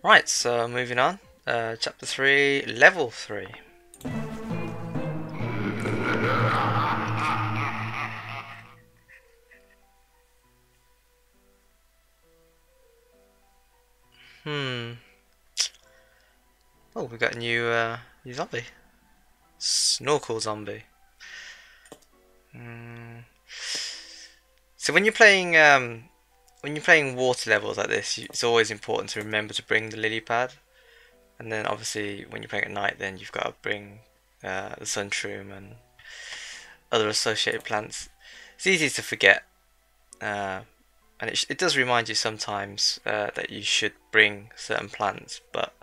Right, so moving on. Chapter 3, Level 3. Hmm. Oh, we got a new zombie. Snorkel zombie. Hmm. So when you're playing water levels like this, it's always important to remember to bring the lily pad. And then obviously when you're playing at night, then you've got to bring the sunshroom and other associated plants. It's easy to forget, uh, and it does remind you sometimes that you should bring certain plants, but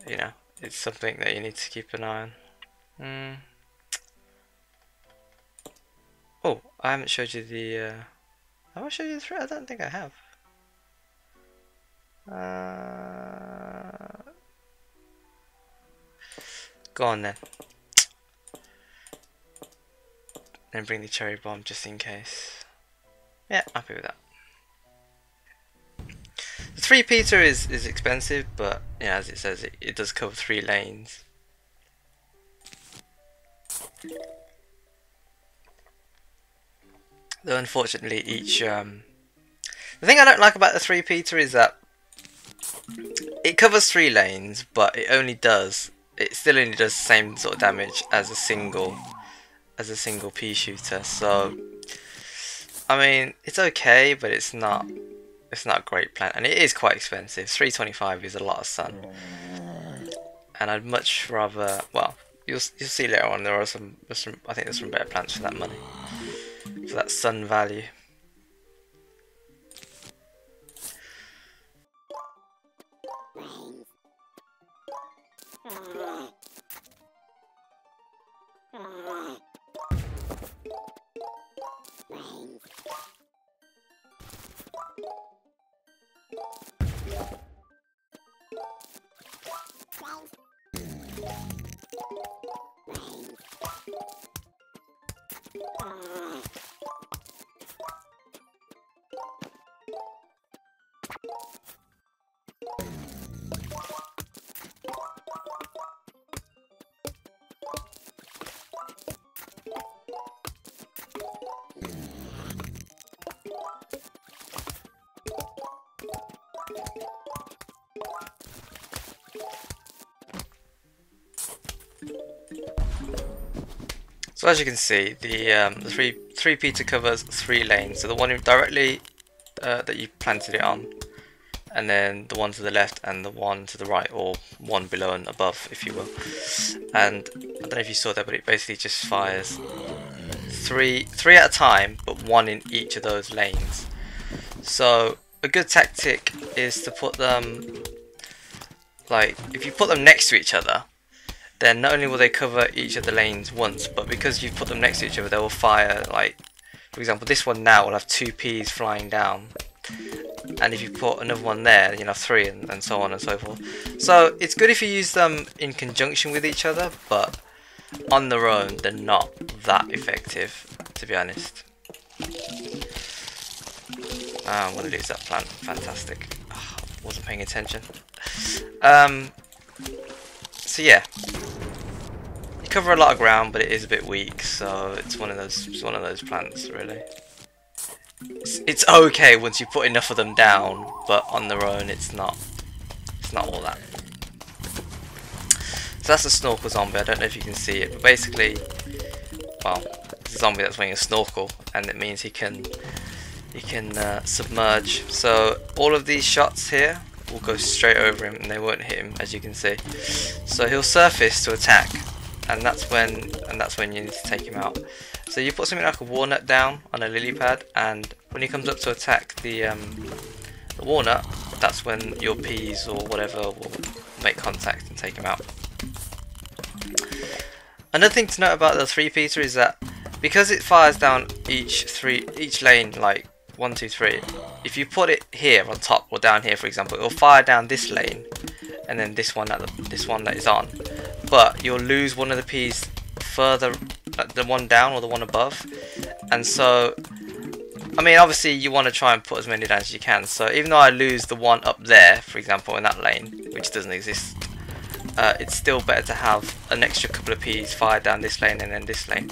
you know it's something that you need to keep an eye on. Mm. Oh, I haven't showed you the. Have I showed you the thread? I don't think I have. Go on then. Then bring the cherry bomb just in case. Yeah, happy with that. The 3 Peter is expensive, but yeah, as it says, it does cover 3 lanes. Though unfortunately the thing I don't like about the 3 Peter is that it covers 3 lanes, but it still only does the same sort of damage as a single pea shooter. So I mean, it's okay, but it's not a great plan, and it is quite expensive. 325 is a lot of sun, and I'd much rather. Well, you'll see later on. There's some. I think there's some better plans for that money, for that sun value. So as you can see, the 3 Peter covers 3 lanes. So the one directly that you planted it on, and then the one to the left and the one to the right, or one below and above, if you will. And I don't know if you saw that, but it basically just fires three at a time, but 1 in each of those lanes. So a good tactic is to put them, like, if you put them next to each other, then not only will they cover each of the lanes once, but because you've put them next to each other, they will fire, like, for example, this one now will have 2 peas flying down, and if you put another one there, you'll have 3, and so on and so forth. So it's good if you use them in conjunction with each other, but on their own they're not that effective, to be honest. I'm gonna lose that plant. Fantastic. Oh, wasn't paying attention. So yeah, you cover a lot of ground, but it is a bit weak. So it's one of those plants, really. It's okay once you put enough of them down, but on their own, it's not all that. So that's a snorkel zombie. I don't know if you can see it, but basically, well, it's a zombie that's wearing a snorkel, and it means he can submerge. So all of these shots here will go straight over him, and they won't hit him, as you can see. So he'll surface to attack, and that's when you need to take him out. So you put something like a walnut down on a lily pad, and when he comes up to attack the walnut, that's when your peas or whatever will make contact and take him out. Another thing to note about the 3 Peter is that because it fires down each lane, like 1, 2, 3. If you put it here on top or down here, for example, it will fire down this lane, and then this one that is on. But you'll lose one of the peas further, like the one down or the one above, and so I mean, obviously you want to try and put as many down as you can. So even though I lose the one up there, for example, in that lane, which doesn't exist, it's still better to have an extra couple of Ps fired down this lane and then this lane.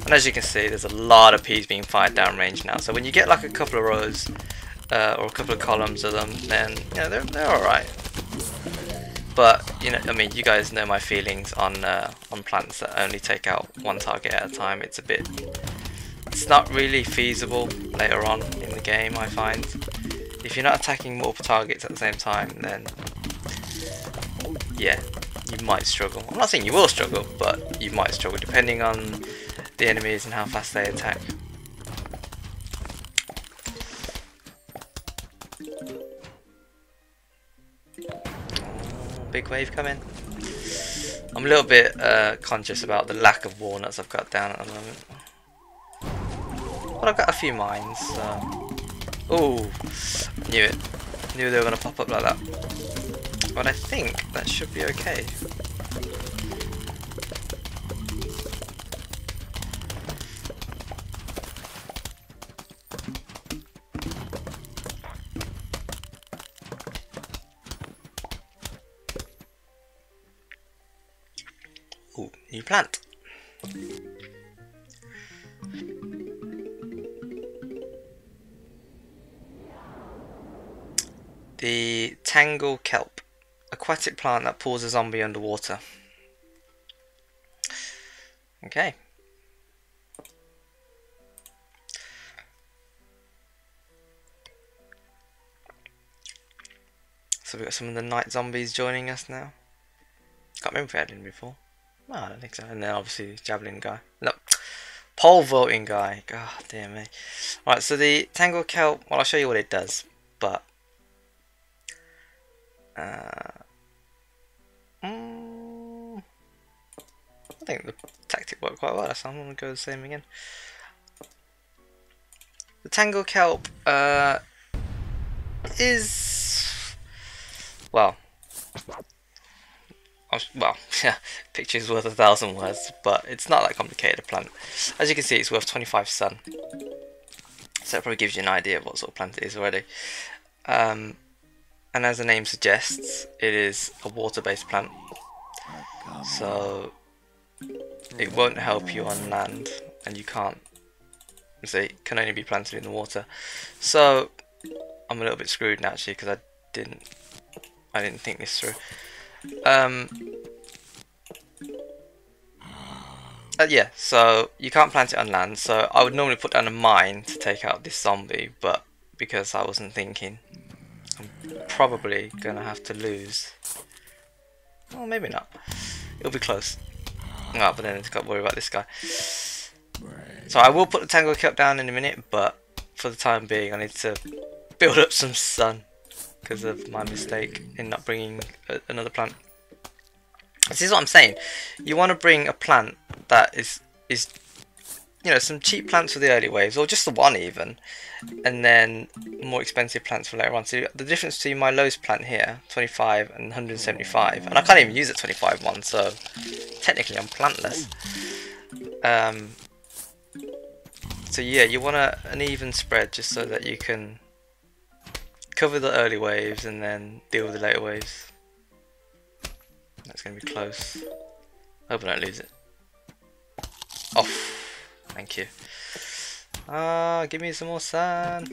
And as you can see, there's a lot of Ps being fired down range now. So when you get like a couple of rows or a couple of columns of them, then you know they're all right. But you know, I mean, you guys know my feelings on plants that only take out one target at a time. It's not really feasible later on in the game, I find. If you're not attacking multiple targets at the same time, then yeah, you might struggle. I'm not saying you will struggle, but you might struggle depending on the enemies and how fast they attack. Big wave coming. I'm a little bit conscious about the lack of walnuts I've got down at the moment. But I've got a few mines. Oh, knew it. Knew they were going to pop up like that. But I think that should be okay. Ooh, new plant. The Tangle Kelp, aquatic plant that pulls a zombie underwater. Okay. So we've got some of the night zombies joining us now. Can't remember if we had any before. No, I don't think so. And then obviously javelin guy. No, pole vaulting guy. God damn me. Alright, so the Tangle Kelp, well, I'll show you what it does, but I think the tactic worked quite well, so I'm going to go the same again. The Tangle Kelp is, well, yeah, picture's worth 1,000 words, but it's not that complicated a plant. As you can see, it's worth 25 sun, so it probably gives you an idea of what sort of plant it is already. And as the name suggests, it is a water-based plant, so it won't help you on land, and you can't, so it can only be planted in the water. So I'm a little bit screwed now actually, because I didn't think this through. Yeah, so you can't plant it on land, so I would normally put down a mine to take out this zombie, but because I wasn't thinking, I'm probably gonna have to lose. Well, maybe not. It'll be close. No, but then I've got to worry about this guy. So I will put the Tangle Kelp down in a minute, but for the time being I need to build up some sun because of my mistake in not bringing another plant. This is what I'm saying. You want to bring a plant that is you know, some cheap plants for the early waves, or just the one even, and then more expensive plants for later on. So the difference between my lowest plant here, 25 and 175, and I can't even use a 25 one, so technically I'm plantless. So yeah, you want an even spread just so that you can cover the early waves and then deal with the later waves. That's going to be close. I hope I don't lose it. Oh, thank you. Ah, give me some more sun.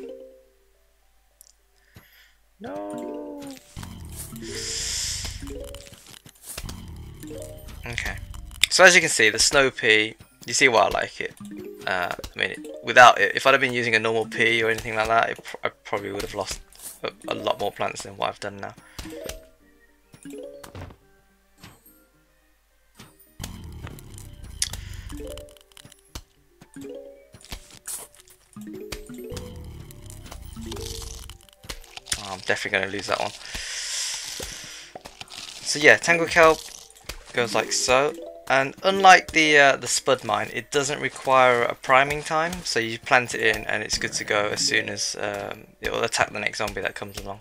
No. Okay. So as you can see, the snow pea, you see why I like it. I mean, without it, if I'd have been using a normal pea or anything like that, I probably would have lost a lot more plants than what I've done now. I'm definitely going to lose that one. So yeah, Tangle Kelp goes like so, and unlike the spud mine, it doesn't require a priming time, so you plant it in and it's good to go as soon as it will attack the next zombie that comes along.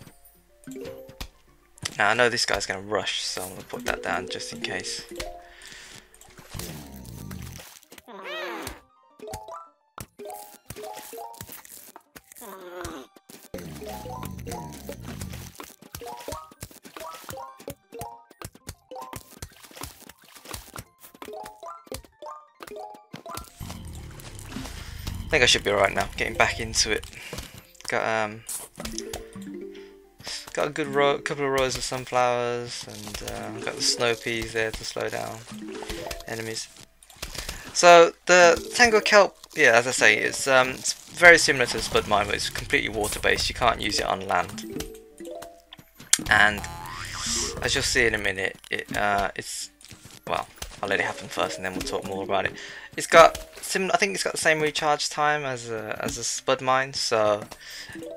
Now I know this guy's going to rush, so I'm going to put that down just in case. think I should be alright now, getting back into it. Got a good couple of rows of sunflowers, and got the snow peas there to slow down enemies. So the Tangle Kelp, yeah, as I say, it's very similar to the Spud Mine, but it's completely water based. You can't use it on land. And as you'll see in a minute, it's, well, I'll let it happen first, and then we'll talk more about it. It's got I think it's got the same recharge time as a Spud Mine, so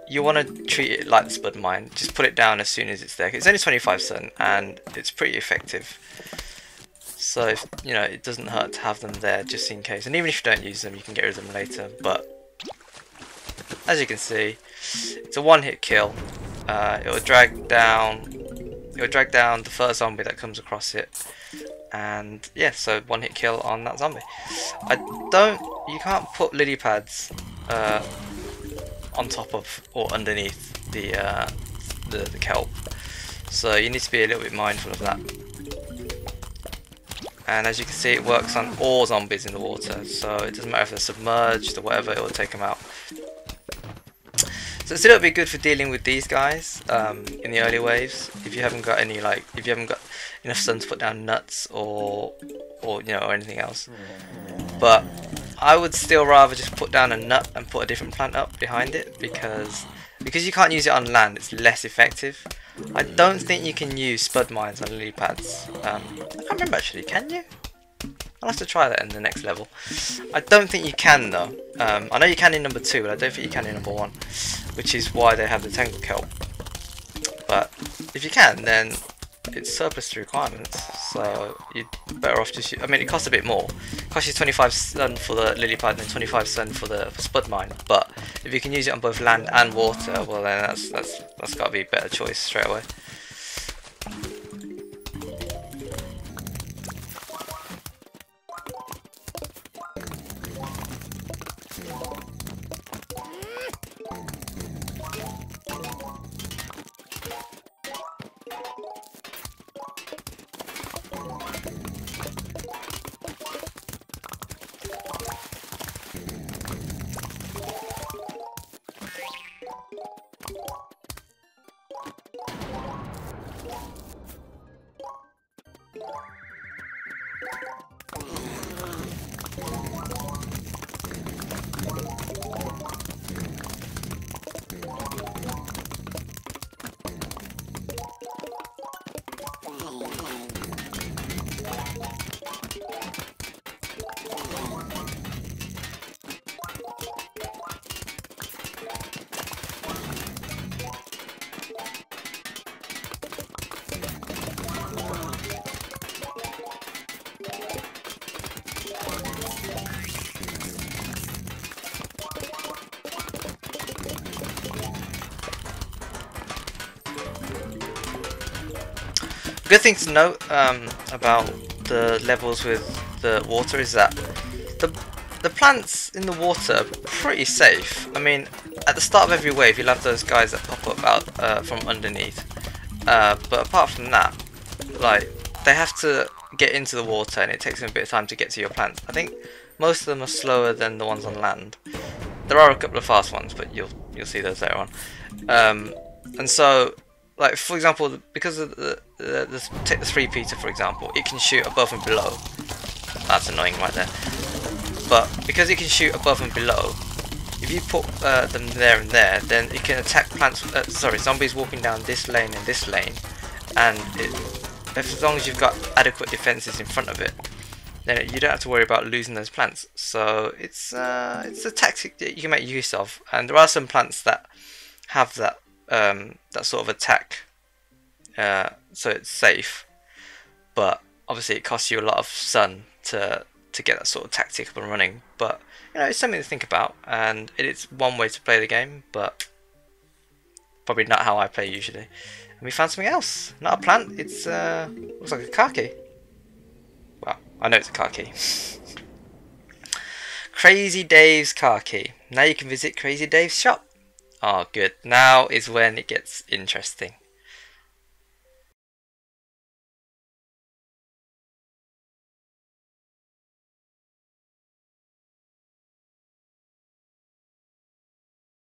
you want to treat it like the Spud Mine. Just put it down as soon as it's there. It's only 25 sun, and it's pretty effective. So if, you know, it doesn't hurt to have them there just in case. And even if you don't use them, you can get rid of them later. But as you can see, it's a one-hit kill. It'll drag down the first zombie that comes across it. And yeah, so one hit kill on that zombie. You can't put lily pads on top of or underneath the kelp, so you need to be a little bit mindful of that. And as you can see, it works on all zombies in the water, so it doesn't matter if they're submerged or whatever, it will take them out. So it's a little bit good for dealing with these guys in the early waves. If you haven't got any, if you haven't got enough sun to put down nuts or anything else. But I would still rather just put down a nut and put a different plant up behind it, because you can't use it on land. It's less effective. I don't think you can use Spud Mines on lily pads. I can't remember actually. Can you? I'll have to try that in the next level. I don't think you can though. I know you can in number 2, but I don't think you can in number 1, which is why they have the Tangle Kelp. But if you can, then it's surplus to requirements, so you're better off just. I mean, it costs a bit more. It costs you 25 sun for the lily pad and 25 sun for the Spud Mine. But if you can use it on both land and water, well then that's got to be a better choice straight away. Good thing to note about the levels with the water is that the plants in the water are pretty safe. I mean, at the start of every wave you'll have those guys that pop up out from underneath, but apart from that, like, they have to get into the water and it takes them a bit of time to get to your plants. I think most of them are slower than the ones on land. There are a couple of fast ones, but you'll see those later on. And so, like, for example, because of take the 3 Peter for example, it can shoot above and below. That's annoying right there. But because it can shoot above and below, if you put them there and there, then it can attack zombies walking down this lane and this lane, and as long as you've got adequate defenses in front of it, then you don't have to worry about losing those plants. So it's a tactic that you can make use of, and there are some plants that have that that sort of attack, so it's safe, but obviously it costs you a lot of sun to get that sort of tactic up and running. But you know, it's something to think about, and it's one way to play the game, but probably not how I play usually. And we found something else, not a plant. It's looks like a car key. Well, I know it's a car key. Crazy Dave's car key. Now you can visit Crazy Dave's shop. Oh, good. Now is when it gets interesting.